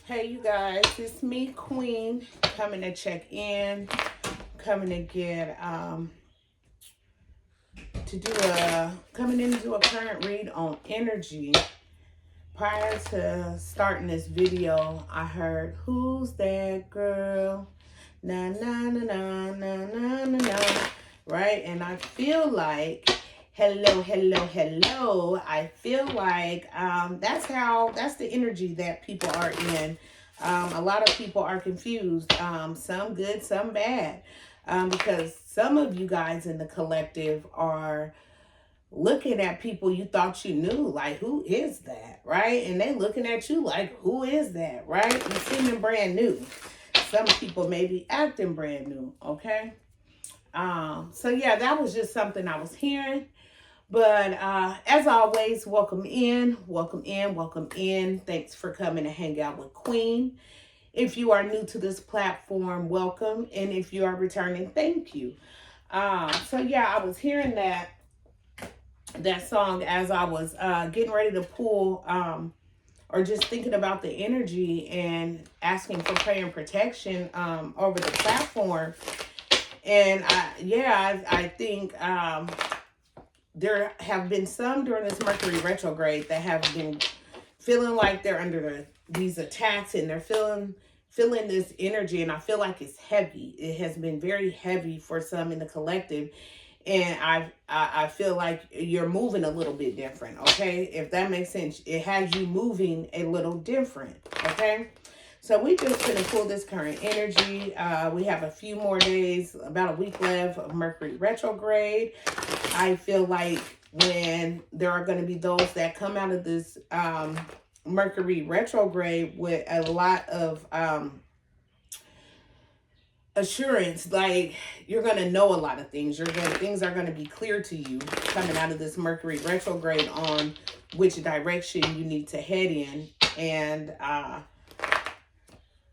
Hey, you guys, it's me, Queen, coming to check in, coming to get coming in to do a current read on energy. Prior to starting this video, I heard, "Who's that girl? Na na na na na na na na." Right, and I feel like, hello, hello, hello. I feel like that's the energy that people are in. A lot of people are confused. Some good, some bad. Because some of you guys in the collective are looking at people you thought you knew, like, who is that, right? And they looking at you like, who is that, right? You seeming brand new. Some people may be acting brand new, okay? So yeah, that was just something I was hearing. But as always, welcome in, welcome in, welcome in. Thanks for coming to hang out with Queen. If you are new to this platform, welcome. And if you are returning, thank you. So yeah, I was hearing that song as I was getting ready to pull or just thinking about the energy and asking for prayer and protection over the platform. And I think there have been some during this Mercury retrograde that have been feeling like they're under these attacks, and they're feeling this energy, and I feel like it's heavy. It has been very heavy for some in the collective, and I feel like you're moving a little bit different, okay? If that makes sense, it has you moving a little different, okay? So we just gonna pull this current energy. We have a few more days, about a week left of Mercury retrograde. I feel like when there are going to be those that come out of this Mercury retrograde with a lot of assurance, like you're going to know a lot of things. Things are going to be clear to you coming out of this Mercury retrograde on which direction you need to head in. And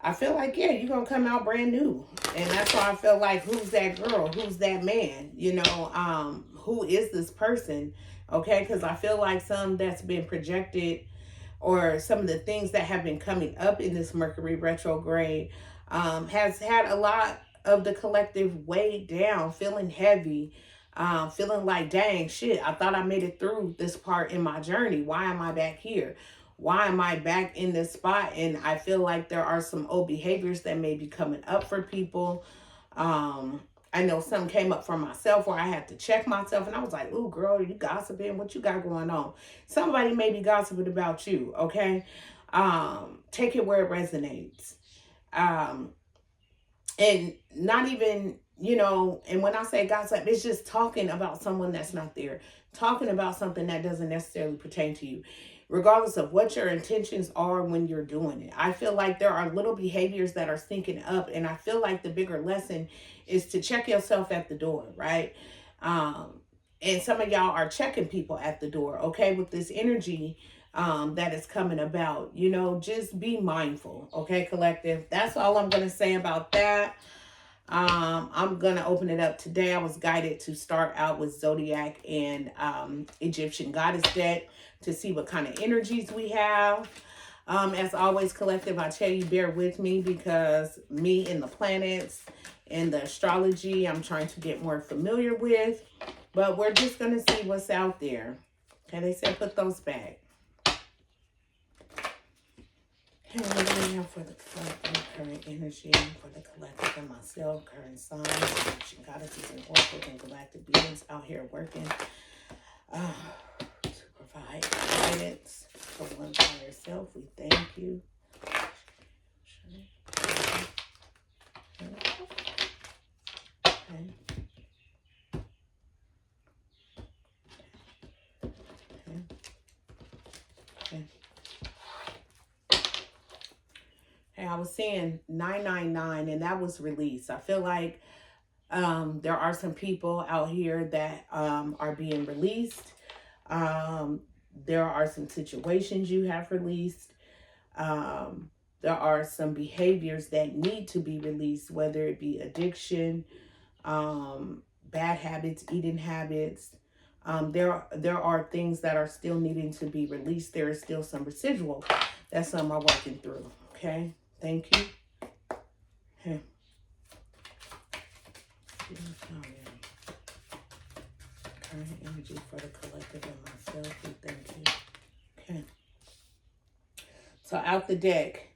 I feel like, yeah, you're going to come out brand new. And that's why I feel like, who's that girl? Who's that man? Who is this person? Okay, because I feel like some that's been projected, or some of the things that have been coming up in this Mercury retrograde has had a lot of the collective weighed down, feeling heavy, feeling like, dang, shit, I thought I made it through this part in my journey. Why am I back here? Why am I back in this spot? And I feel like there are some old behaviors that may be coming up for people. I know some came up for myself where I had to check myself, and I was like, ooh, girl, you gossiping? What you got going on? Somebody may be gossiping about you, okay? Take it where it resonates. And not even, and when I say gossip, it's just talking about someone that's not there, talking about something that doesn't necessarily pertain to you, regardless of what your intentions are when you're doing it. I feel like there are little behaviors that are sneaking up, and I feel like the bigger lesson is to check yourself at the door, right? And some of y'all are checking people at the door, okay, with this energy that is coming about. Just be mindful, okay, collective. That's all I'm going to say about that. I'm going to open it up today. I was guided to start out with Zodiac and Egyptian Goddess deck to see what kind of energies we have. As always, collective, I tell you, bear with me, because me and the planets and the astrology, I'm trying to get more familiar with. But we're just going to see what's out there. Okay, they said put those back. And we're going to have for the current energy, for the collective and myself, current signs, Egyptian goddesses and oracles and galactic beings out here working to provide guidance for one by yourself. We thank you. Okay. Hey, I was saying 999, and that was released. I feel like there are some people out here that are being released. There are some situations you have released. There are some behaviors that need to be released, whether it be addiction, bad habits, eating habits. There are things that are still needing to be released. There is still some residual that some are working through. Okay, thank you. Okay. Current energy for the collective and myself. Thank you. Okay. So out the deck,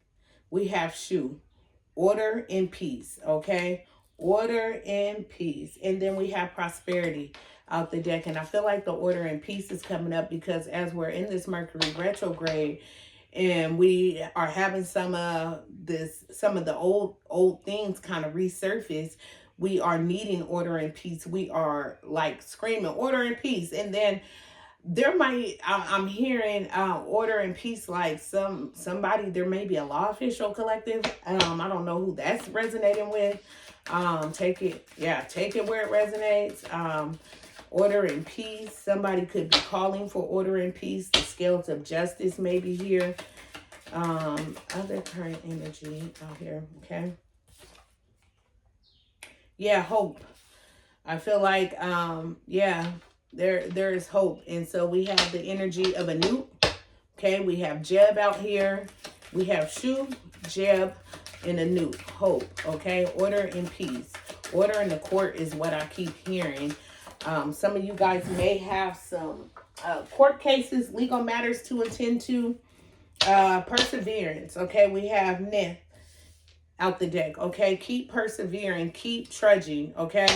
we have Shu. Order and peace. Okay. Order and peace. And then we have prosperity out the deck. And I feel like the order and peace is coming up because as we're in this Mercury retrograde, and we are having some of the old things kind of resurface, we are needing order and peace. We are like screaming order and peace. And then I'm hearing order and peace, like somebody, there may be a law official collective. I don't know who that's resonating with. Take it where it resonates. Order and peace. Somebody could be calling for order and peace. The scales of justice may be here. Other current energy out here. Okay. Yeah, hope. I feel like there is hope. And so we have the energy of Anut. Okay, we have Jeb out here. We have Shu, Jeb, and Anut. Hope. Okay, order and peace. Order in the court is what I keep hearing. Some of you guys may have some court cases, legal matters to attend to. Perseverance. Okay, we have Nith out the deck. Okay, keep persevering, keep trudging. Okay,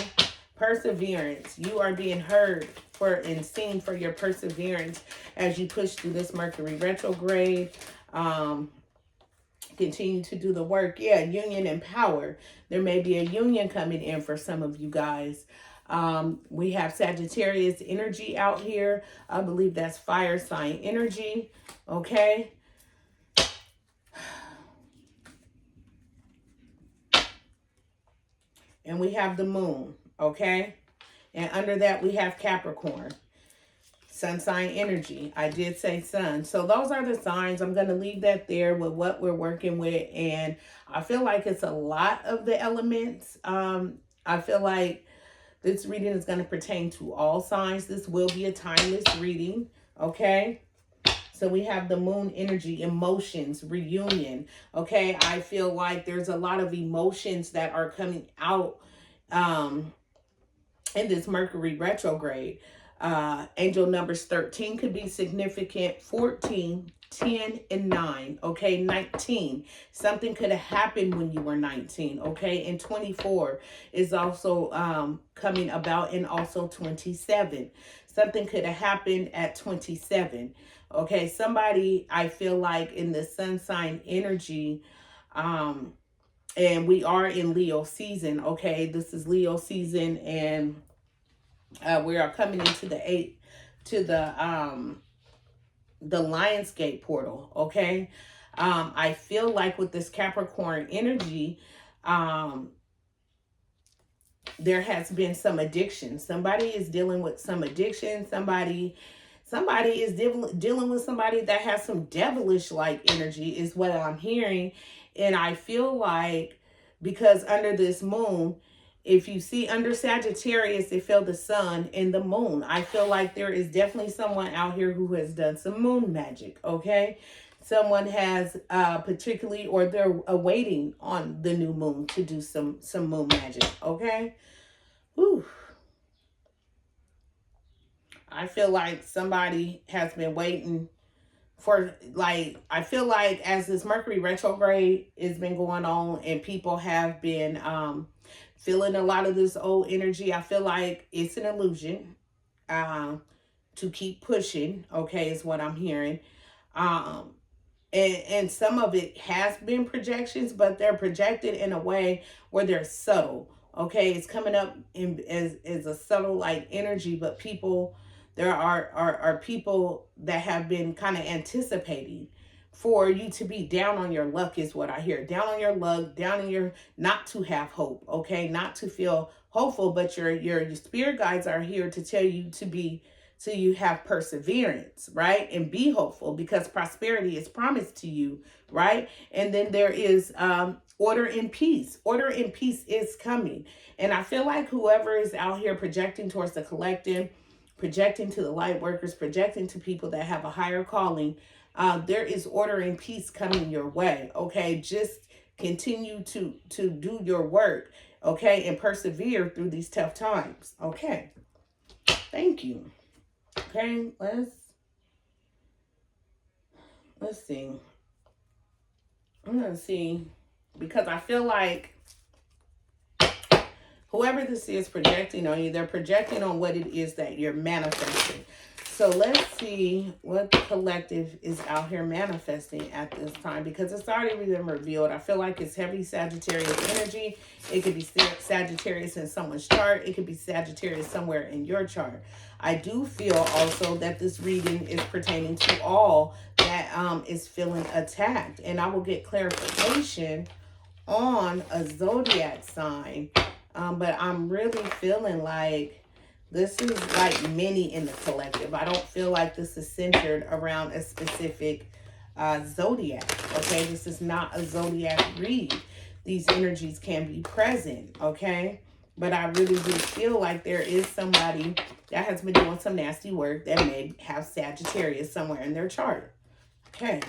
perseverance. You are being heard for and seen for your perseverance as you push through this Mercury retrograde. Continue to do the work. Yeah, union and power. There may be a union coming in for some of you guys. We have Sagittarius energy out here. I believe that's fire sign energy. Okay. And we have the moon. Okay. And under that, we have Capricorn. Sun sign energy. I did say sun. So those are the signs. I'm going to leave that there with what we're working with. And I feel like it's a lot of the elements. I feel like this reading is going to pertain to all signs. This will be a timeless reading. Okay. So we have the moon energy, emotions, reunion. Okay. I feel like there's a lot of emotions that are coming out in this Mercury retrograde. Angel numbers 13 could be significant. 14, 10, and 9. Okay, 19. Something could have happened when you were 19. Okay, and 24 is also coming about, and also 27. Something could have happened at 27. Okay, somebody, I feel like in the sun sign energy, and we are in Leo season. Okay, this is Leo season, and we are coming into the Lionsgate portal. Okay. I feel like with this Capricorn energy, there has been some addiction. Somebody is dealing with some addiction. Somebody is dealing with somebody that has some devilish like energy is what I'm hearing. And I feel like because under this moon, if you see under Sagittarius, they feel the sun and the moon. I feel like there is definitely someone out here who has done some moon magic. Okay. Someone has particularly, or they're awaiting on the new moon to do some moon magic. Okay. Whew. I feel like somebody has been waiting for, like, I feel like as this Mercury retrograde has been going on and people have been feeling a lot of this old energy, I feel like it's an illusion to keep pushing, okay, is what I'm hearing. And some of it has been projections, but they're projected in a way where they're subtle, okay? It's coming up as a subtle like energy, but people, there are people that have been kind of anticipating for you to be down on your luck is what I hear. Down on your luck, down in your, not to have hope, okay? Not to feel hopeful, but your spirit guides are here to tell you to be, so you have perseverance, right? And be hopeful because prosperity is promised to you, right? And then there is order and peace. Order and peace is coming. And I feel like whoever is out here projecting towards the collective, projecting to the light workers, projecting to people that have a higher calling, There is order and peace coming your way. Okay, just continue to do your work. Okay, and persevere through these tough times. Okay, thank you. Okay, let's see. I'm gonna see, because I feel like whoever this is projecting on you, they're projecting on what it is that you're manifesting. So let's see what the collective is out here manifesting at this time, because it's already been revealed. I feel like it's heavy Sagittarius energy. It could be Sagittarius in someone's chart. It could be Sagittarius somewhere in your chart. I do feel also that this reading is pertaining to all that is feeling attacked. And I will get clarification on a zodiac sign. But I'm really feeling like this is like many in the collective. I don't feel like this is centered around a specific zodiac. Okay, this is not a zodiac read. These energies can be present. Okay, but I really do feel like there is somebody that has been doing some nasty work that may have Sagittarius somewhere in their chart. Okay,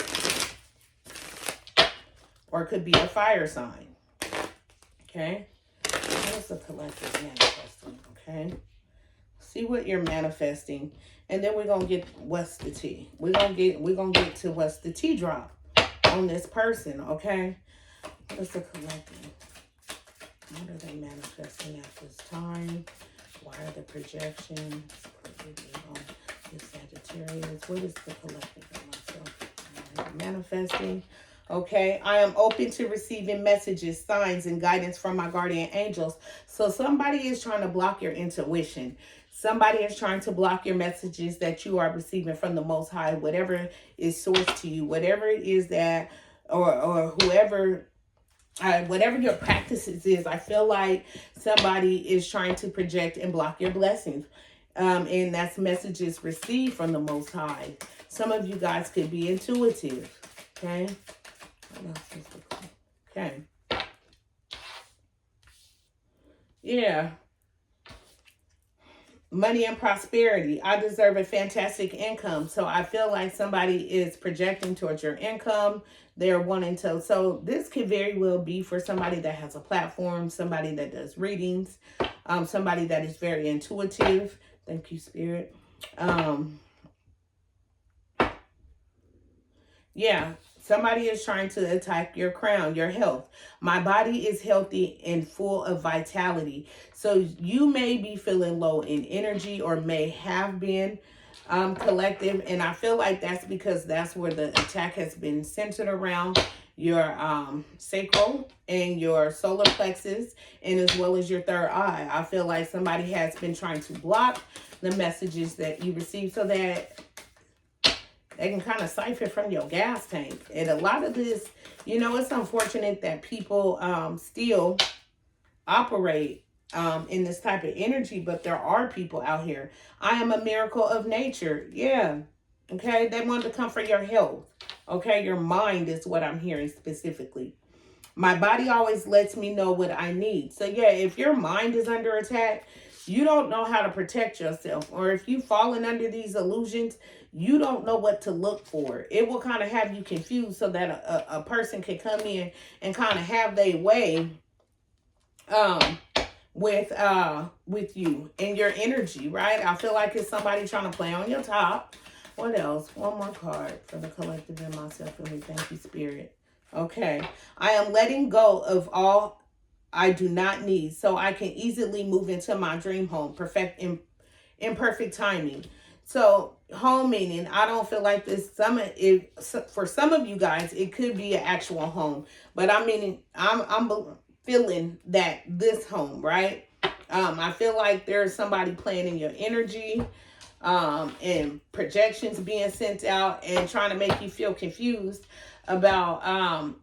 or it could be a fire sign. Okay, what is the collective manifesting? Okay. See what you're manifesting, and then we're gonna get what's the tea. We're gonna get to what's the tea drop on this person. Okay, what's the collective? What are they manifesting at this time? Why are the projections? This Sagittarius. What is the collective of myself manifesting? Okay, I am open to receiving messages, signs, and guidance from my guardian angels. So somebody is trying to block your intuition. Somebody is trying to block your messages that you are receiving from the Most High, whatever is sourced to you, whatever it is that, or whoever, whatever your practices is. I feel like somebody is trying to project and block your blessings. And that's messages received from the Most High. Some of you guys could be intuitive. Okay. What else is the, okay. Yeah. Money and prosperity. I deserve a fantastic income. So I feel like somebody is projecting towards your income. They're wanting to. So this could very well be for somebody that has a platform, somebody that does readings, somebody that is very intuitive. Thank you, Spirit. Yeah. Somebody is trying to attack your crown, your health. My body is healthy and full of vitality. So you may be feeling low in energy, or may have been collective. And I feel like that's because that's where the attack has been centered around your sacral and your solar plexus, and as well as your third eye. I feel like somebody has been trying to block the messages that you receive so that they can kind of siphon from your gas tank. And a lot of this, you know, it's unfortunate that people still operate in this type of energy, but there are people out here. I am a miracle of nature. Yeah. Okay. They want to come for your health. Okay. Your mind is what I'm hearing specifically. My body always lets me know what I need. So yeah, if your mind is under attack, you don't know how to protect yourself. Or if you've fallen under these illusions, you don't know what to look for. It will kind of have you confused, so that a person can come in and kind of have their way with you and your energy, right? I feel like it's somebody trying to play on your top. What else? One more card for the collective and myself. For me. Thank you, Spirit. Okay. I am letting go of all I do not need, so I can easily move into my dream home, in perfect timing. So home meaning, I don't feel like this. For some of you guys, it could be an actual home, but I mean, I'm feeling that this home, right? I feel like there's somebody playing in your energy, and projections being sent out and trying to make you feel confused about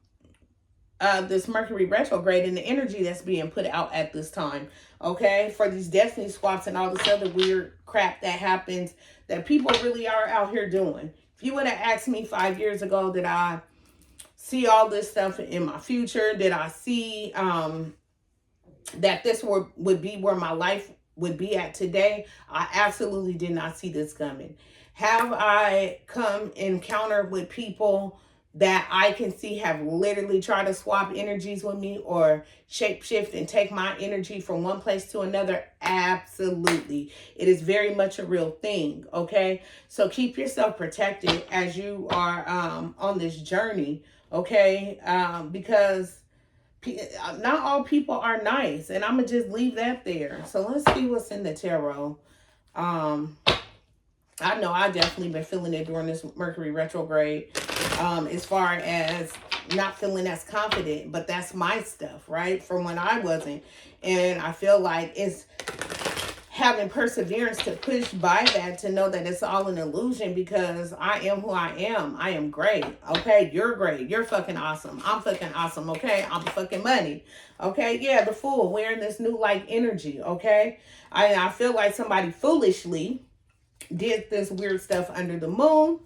this Mercury retrograde and the energy that's being put out at this time. Okay, for these destiny swaps and all this other weird crap that happens that people really are out here doing. If you would have asked me 5 years ago, did I see all this stuff in my future? Did I see that this would be where my life would be at today? I absolutely did not see this coming. Have I come encounter with people that I can see have literally tried to swap energies with me or shapeshift and take my energy from one place to another? Absolutely. It is very much a real thing, okay? So keep yourself protected as you are on this journey, okay? Because not all people are nice, and I'm going to just leave that there. So let's see what's in the tarot. I know I definitely been feeling it during this Mercury retrograde, as far as not feeling as confident, but that's my stuff, right? From when I wasn't. And I feel like it's having perseverance to push by that, to know that it's all an illusion, because I am who I am. I am great, okay? You're great. You're fucking awesome. I'm fucking awesome, okay? I'm fucking money, okay? Yeah, the Fool, wearing this new light energy, okay? I feel like somebody foolishly did this weird stuff under the moon,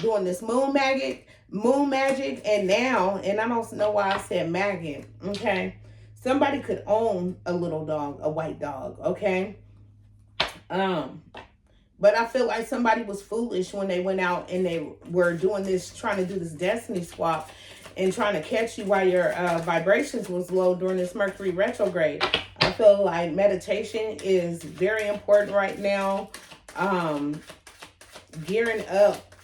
doing this moon magic, and now, and I don't know why I said maggot, okay? Somebody could own a little dog, a white dog, okay? But I feel like somebody was foolish when they went out and they were doing this, trying to do this destiny swap and trying to catch you while your vibrations was low during this Mercury retrograde. I feel like meditation is very important right now. Gearing up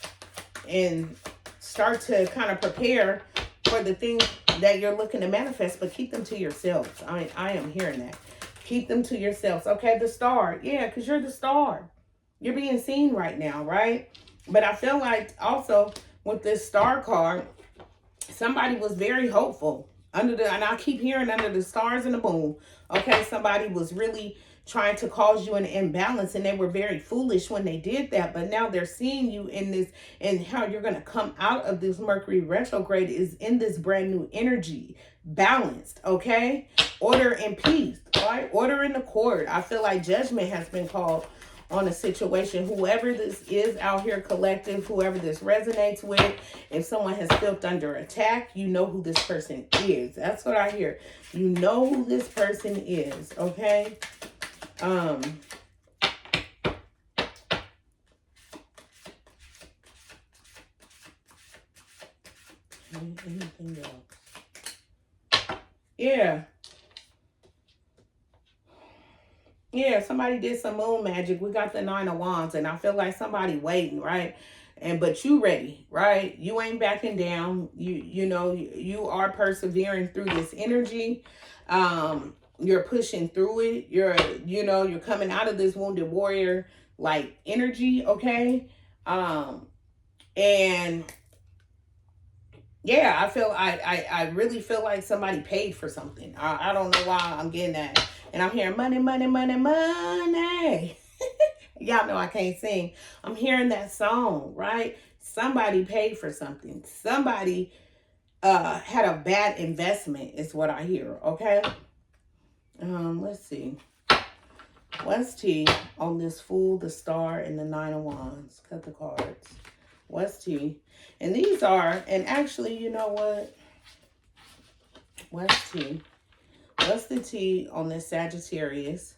and start to kind of prepare for the things that you're looking to manifest, but keep them to yourselves. I am hearing that. Keep them to yourselves. Okay, the star. Yeah, because you're the star. You're being seen right now, right? But I feel like also with this star card, somebody was very hopeful. And I keep hearing under the stars and the moon. Okay, somebody was really trying to cause you an imbalance, and they were very foolish when they did that. But now they're seeing you in this, and how you're going to come out of this Mercury retrograde is in this brand new energy, balanced, okay? Order and peace, right? Order in the court. I feel like judgment has been called on a situation. Whoever this is out here, collective, whoever this resonates with, if someone has felt under attack, you know who this person is. That's what I hear. You know who this person is, okay? Anything else? Yeah. Yeah, somebody did some moon magic. We got the 9 of Wands, and I feel like somebody waiting, right? But you ready, right? You ain't backing down. You know, you are persevering through this energy. You're pushing through it. You're coming out of this wounded warrior like energy, okay? And yeah, I really feel like somebody paid for something. I don't know why I'm getting that. And I'm hearing money, money, money, money. Y'all know I can't sing. I'm hearing that song, right? Somebody paid for something. Somebody had a bad investment is what I hear, okay? Let's see. What's tea on this Fool, the Star, and the 9 of Wands? Cut the cards. What's tea? And these are, and actually, you know what? What's tea? What's the tea on this Sagittarius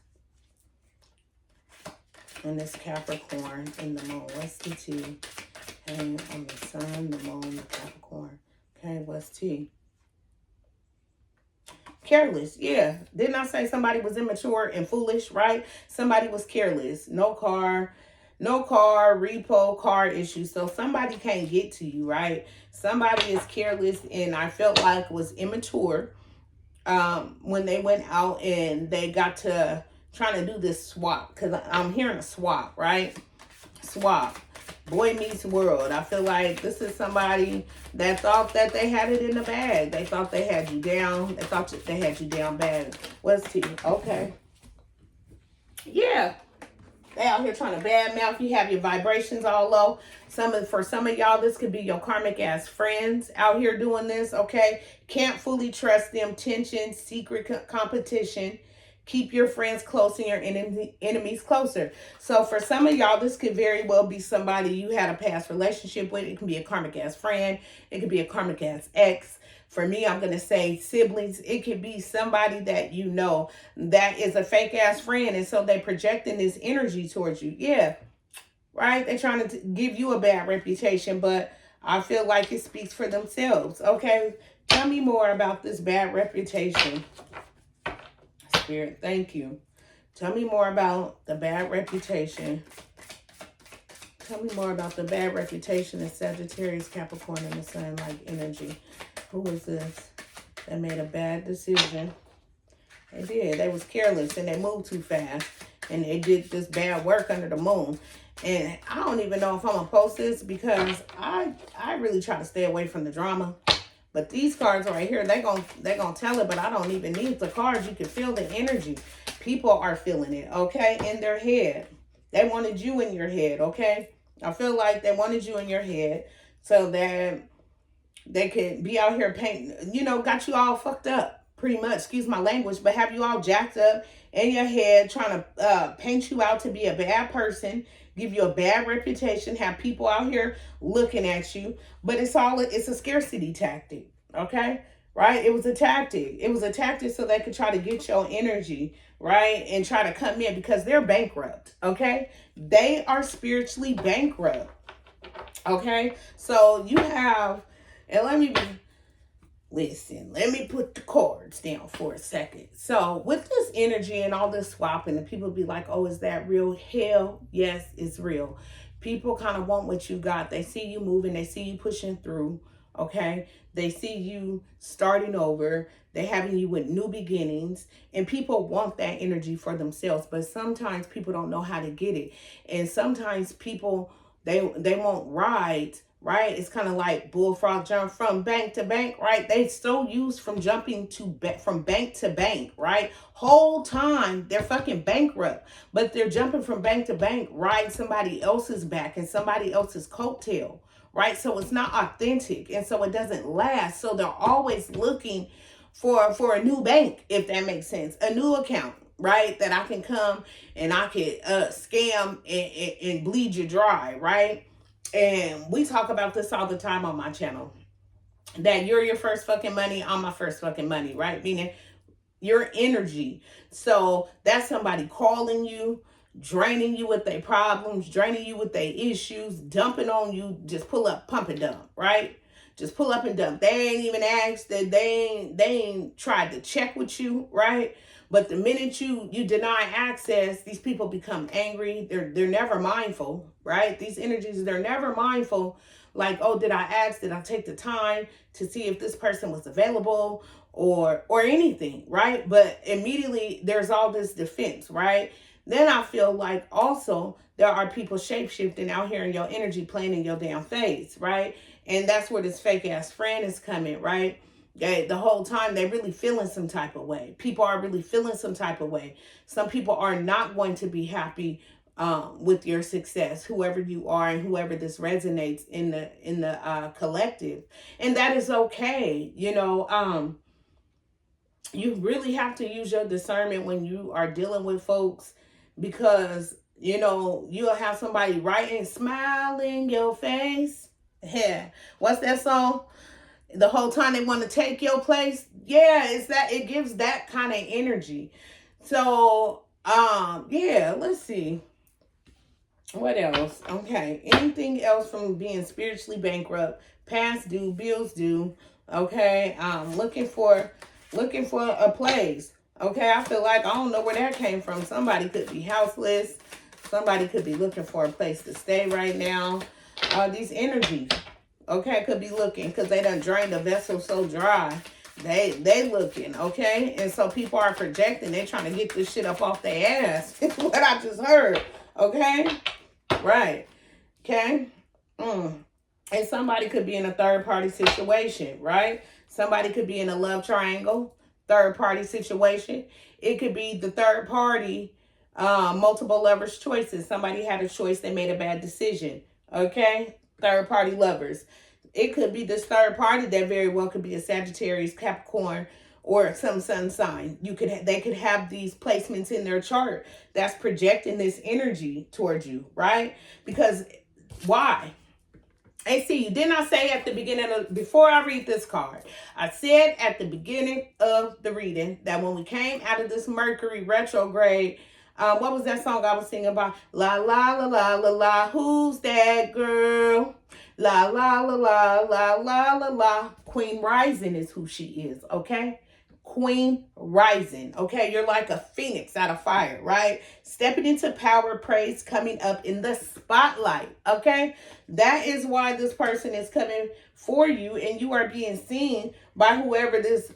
and this Capricorn and the moon? What's the tea? Okay, on the sun, the moon, the Capricorn. Okay, what's tea? Careless, yeah. Didn't I say somebody was immature and foolish, right? Somebody was careless. No car, repo, car issues. So somebody can't get to you, right? Somebody is careless, and I felt like was immature when they went out and they got to trying to do this swap. Because I'm hearing a swap, right? Swap. Boy Meets World. I feel like this is somebody that thought that they had it in the bag. They thought they had you down. They thought they had you down bad. What's tea? Okay. Yeah. They out here trying to badmouth you, have your vibrations all low. For some of y'all, this could be your karmic ass friends out here doing this, okay? Can't fully trust them. Tension, secret competition. Keep your friends close and your enemies closer. So for some of y'all, this could very well be somebody you had a past relationship with. It can be a karmic ass friend. It could be a karmic ass ex. For me, I'm going to say siblings. It could be somebody that you know that is a fake ass friend. And so they projecting this energy towards you. Yeah. right? They're trying to give you a bad reputation, but I feel like it speaks for themselves. Okay, tell me more about this bad reputation. Spirit, thank you. Tell me more about the bad reputation. Tell me more about the bad reputation of Sagittarius, Capricorn, and the Sun like energy. Who was this that made a bad decision? They did. They was careless and they moved too fast. And they did this bad work under the moon. And I don't even know if I'm going to post this because I really try to stay away from the drama. But these cards right here, they're gonna tell it, but I don't even need the cards. You can feel the energy. People are feeling it, okay, in their head. They wanted you in your head, okay? I feel like they wanted you in your head so that they could be out here painting, got you all fucked up, pretty much, excuse my language, but have you all jacked up in your head, trying to paint you out to be a bad person, give you a bad reputation, have people out here looking at you, but it's a scarcity tactic, okay? Right? It was a tactic. It was a tactic so they could try to get your energy, right? And try to come in because they're bankrupt, okay? They are spiritually bankrupt, okay? So you have, and let me put the cards down for a second. So with this energy and all this swapping, and people be like, oh, is that real? Hell, yes, it's real. People kind of want what you got. They see you moving. They see you pushing through, okay? They see you starting over. They having you with new beginnings. And people want that energy for themselves. But sometimes people don't know how to get it. And sometimes people, they won't ride. Right? It's kind of like bullfrog jump from bank to bank, right? They so used from jumping from bank to bank, right? Whole time they're fucking bankrupt, but they're jumping from bank to bank, riding somebody else's back and somebody else's coattail, right? So it's not authentic, and so it doesn't last. So they're always looking for a new bank, if that makes sense, a new account, right? That I can come and I can scam and bleed you dry, right? And we talk about this all the time on my channel. That you're your first fucking money, I'm my first fucking money, right? Meaning your energy. So that's somebody calling you, draining you with their problems, draining you with their issues, dumping on you, just pull up, pump and dump, right? Just pull up and dump. They ain't even asked, that they ain't tried to check with you, right? But the minute you deny access, these people become angry. They're never mindful, right? These energies, they're never mindful. Like, oh, did I ask? Did I take the time to see if this person was available or anything, right? But immediately there's all this defense, right? Then I feel like also there are people shape-shifting out here in your energy, playing in your damn face, right? And that's where this fake ass friend is coming, right? The whole time they're really feeling some type of way. People are really feeling some type of way. Some people are not going to be happy with your success, whoever you are and whoever this resonates in the collective, and that is okay. You really have to use your discernment when you are dealing with folks, because you'll have somebody writing smile in your face. Yeah, what's that song? The whole time they want to take your place. Yeah, it gives that kind of energy. So yeah, let's see what else. Okay, anything else from being spiritually bankrupt? Past due, bills due. Okay, looking for a place. Okay, I feel like I don't know where that came from. Somebody could be houseless. Somebody could be looking for a place to stay right now. These energies, okay, could be looking because they done drained the vessel so dry. They looking, okay? And so people are projecting. They trying to get this shit up off their ass. What I just heard, okay? Right, okay? And somebody could be in a third-party situation, right? Somebody could be in a love triangle, third-party situation. It could be the third party, multiple lovers' choices. Somebody had a choice. They made a bad decision, okay? Third-party lovers. It could be this third party that very well could be a Sagittarius, Capricorn, or some sun sign. They could have these placements in their chart that's projecting this energy towards you, right? Because why? And see, didn't I say at the beginning before I read this card, I said at the beginning of the reading that when we came out of this Mercury retrograde What was that song I was singing about? La la la la la la. Who's that girl? La la la la la la la la. Queen Rising is who she is. Okay. Queen Rising. Okay, you're like a phoenix out of fire, right? Stepping into power, praise, coming up in the spotlight. Okay, that is why this person is coming for you, and you are being seen by whoever this,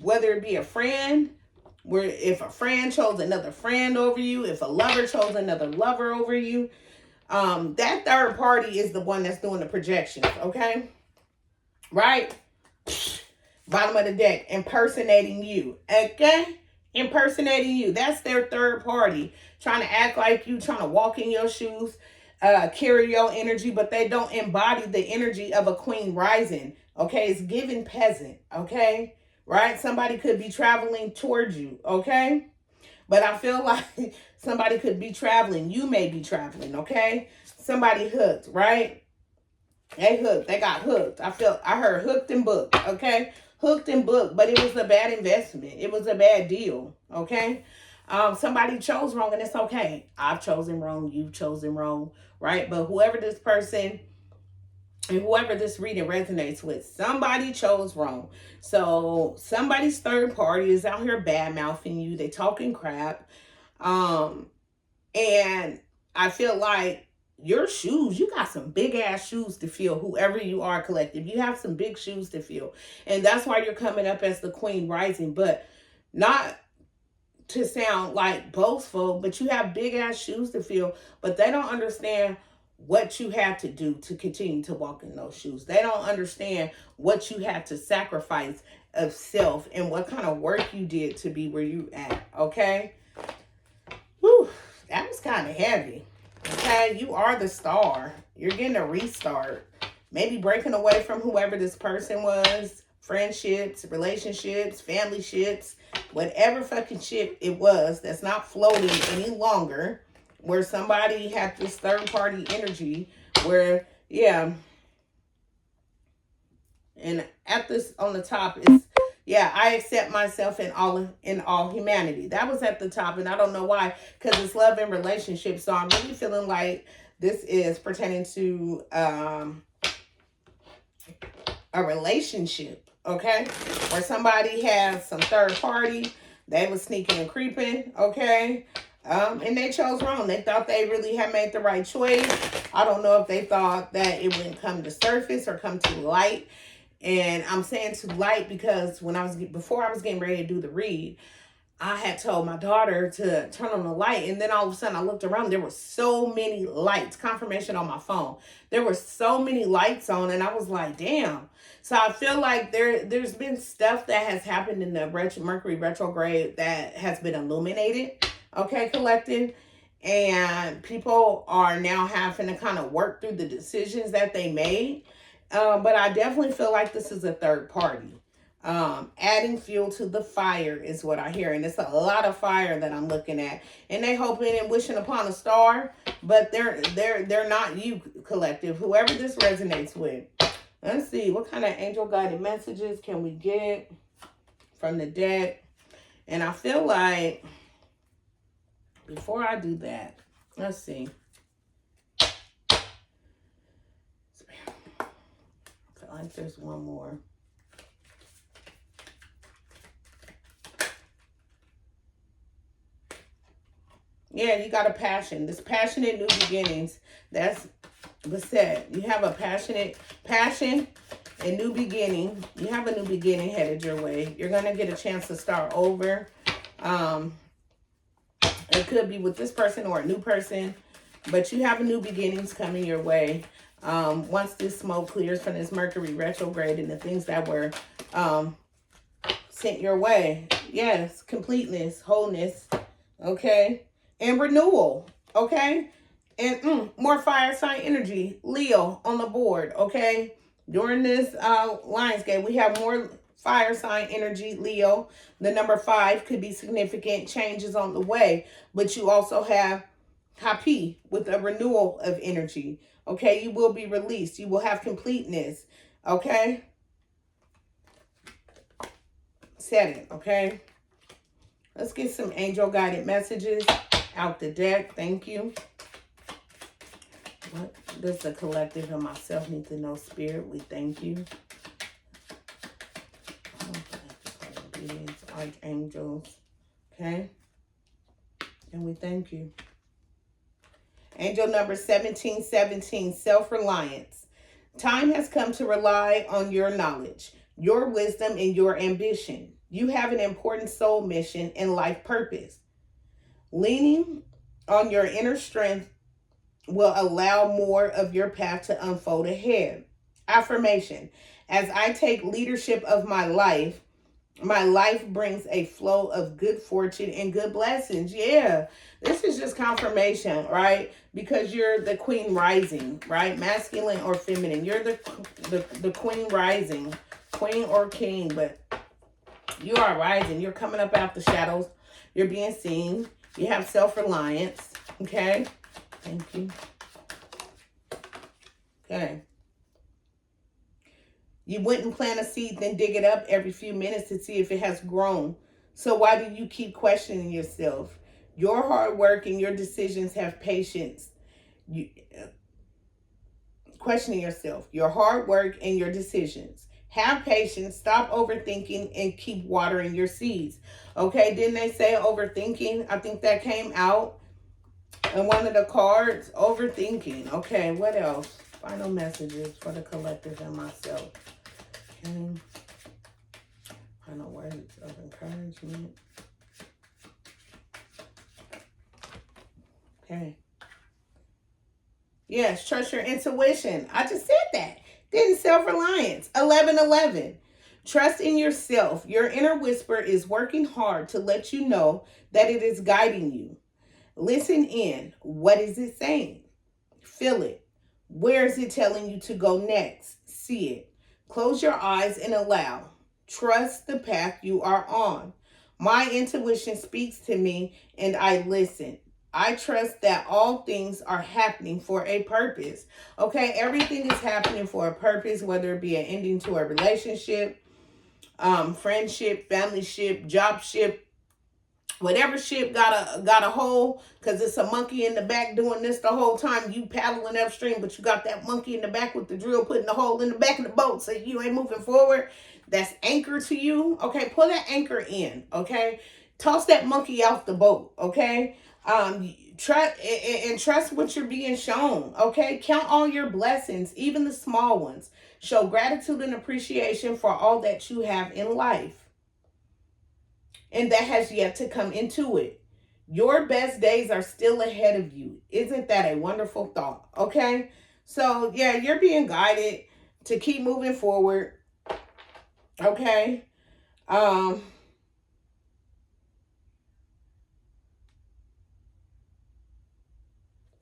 whether it be a friend, where if a friend chose another friend over you, if a lover chose another lover over you, that third party is the one that's doing the projections. Okay, right? Bottom of the deck, impersonating you. Okay? Impersonating you. That's their third party. Trying to act like you, trying to walk in your shoes, carry your energy, but they don't embody the energy of a queen rising. Okay? It's giving peasant. Okay? Right? Somebody could be traveling towards you. Okay? But I feel like somebody could be traveling. You may be traveling. Okay? Somebody hooked, right? They hooked. They got hooked. I heard hooked and booked. Okay? Hooked and booked, but it was a bad investment. It was a bad deal. Okay? Somebody chose wrong, and it's okay. I've chosen wrong. You've chosen wrong. Right? But whoever this person and whoever this reading resonates with, somebody chose wrong. So somebody's third party is out here bad mouthing you. They talking crap. And I feel like your shoes, you got some big ass shoes to fill, whoever you are, collective. You have some big shoes to fill. And that's why you're coming up as the queen rising. But not to sound like boastful, but you have big ass shoes to fill. But they don't understand what you have to do to continue to walk in those shoes. They don't understand what you have to sacrifice of self and what kind of work you did to be where you at. Okay? Whew, that was kind of heavy. Okay, you are the star. You're getting a restart. Maybe breaking away from whoever this person was. Friendships, relationships, family ships, whatever fucking ship it was that's not floating any longer. Where somebody had this third party energy where, yeah. And at this on the top is, yeah, I accept myself in all humanity. That was at the top, and I don't know why, because it's love and relationships. So I'm really feeling like this is pertaining to a relationship, okay? Where somebody has some third party, they was sneaking and creeping, okay? And they chose wrong. They thought they really had made the right choice. I don't know if they thought that it wouldn't come to surface or come to light. And I'm saying to light because before I was getting ready to do the read, I had told my daughter to turn on the light. And then all of a sudden I looked around. There were so many lights, confirmation on my phone. There were so many lights on, and I was like, damn. So I feel like there's been stuff that has happened in the Mercury retrograde that has been illuminated. Okay, collective. And people are now having to kind of work through the decisions that they made. But I definitely feel like this is a third party. Adding fuel to the fire is what I hear. And it's a lot of fire that I'm looking at. And they hoping and wishing upon a star. But they're not you, collective. Whoever this resonates with. Let's see. What kind of angel guided messages can we get from the deck? And I feel like before I do that, let's see. I think there's one more. Yeah, you got a passion. This passionate new beginnings. That's beset. You have a passion and new beginning. You have a new beginning headed your way. You're going to get a chance to start over. It could be with this person or a new person. But you have a new beginnings coming your way. Once this smoke clears from this Mercury retrograde and the things that were sent your way. Yes, completeness, wholeness, okay? And renewal, okay? And more fire sign energy, Leo on the board, okay? During this Lionsgate, we have more fire sign energy, Leo. The number 5 could be significant changes on the way, but you also have Happy with a renewal of energy. Okay, you will be released. You will have completeness. Okay? Set it, okay? Let's get some angel guided messages out the deck. Thank you. What does the collective and myself need to know, Spirit? We thank you. Archangels. Okay. And we thank you. Angel number 1717, self-reliance. Time has come to rely on your knowledge, your wisdom, and your ambition. You have an important soul mission and life purpose. Leaning on your inner strength will allow more of your path to unfold ahead. Affirmation. As I take leadership of my life brings a flow of good fortune and good blessings. Yeah, this is just confirmation, right? Because you're the queen rising, right? Masculine or feminine. You're the queen rising, queen or king, but you are rising. You're coming up out the shadows. You're being seen. You have self-reliance, okay? Thank you. Okay. You wouldn't plant a seed, then dig it up every few minutes to see if it has grown. So why do you keep questioning yourself? Your hard work and your decisions have patience. Questioning yourself. Your hard work and your decisions. Have patience. Stop overthinking and keep watering your seeds. Okay, didn't they say overthinking? I think that came out in one of the cards. Overthinking. Okay, what else? Final messages for the collective and myself. Okay. Final words of encouragement. Okay. Yes, trust your intuition. I just said that. Then self-reliance. 1111. Trust in yourself. Your inner whisper is working hard to let you know that it is guiding you. Listen in. What is it saying? Feel it. Where is it telling you to go next? See it. Close your eyes and allow. Trust the path you are on. My intuition speaks to me and I listen. I trust that all things are happening for a purpose. Okay, everything is happening for a purpose, whether it be an ending to a relationship, friendship, family ship, job ship, whatever ship got a hole, because it's a monkey in the back doing this the whole time. You paddling upstream, but you got that monkey in the back with the drill putting the hole in the back of the boat so you ain't moving forward. That's anchor to you. Okay, pull that anchor in. Okay, toss that monkey off the boat. Okay, trust what you're being shown. Okay, count all your blessings, even the small ones. Show gratitude and appreciation for all that you have in life and that has yet to come into it. Your best days are still ahead of you. Isn't that a wonderful thought? Okay, so yeah, you're being guided to keep moving forward. Okay,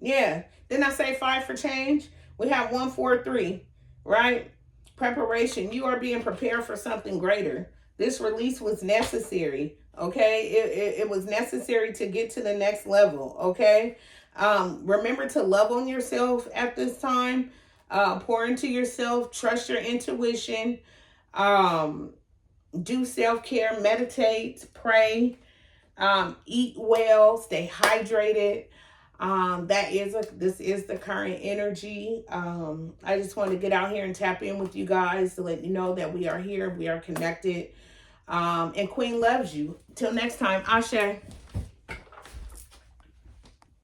yeah. Didn't I say 5 for change? We have 1, 4, 3, right? Preparation. You are being prepared for something greater. This release was necessary. Okay, it was necessary to get to the next level. Okay, remember to love on yourself at this time. Pour into yourself. Trust your intuition. Do self-care. Meditate. Pray. Eat well. Stay hydrated. This is the current energy. I just want to get out here and tap in with you guys to let you know that we are here, we are connected, and Queen loves you. Till next time, Ashe.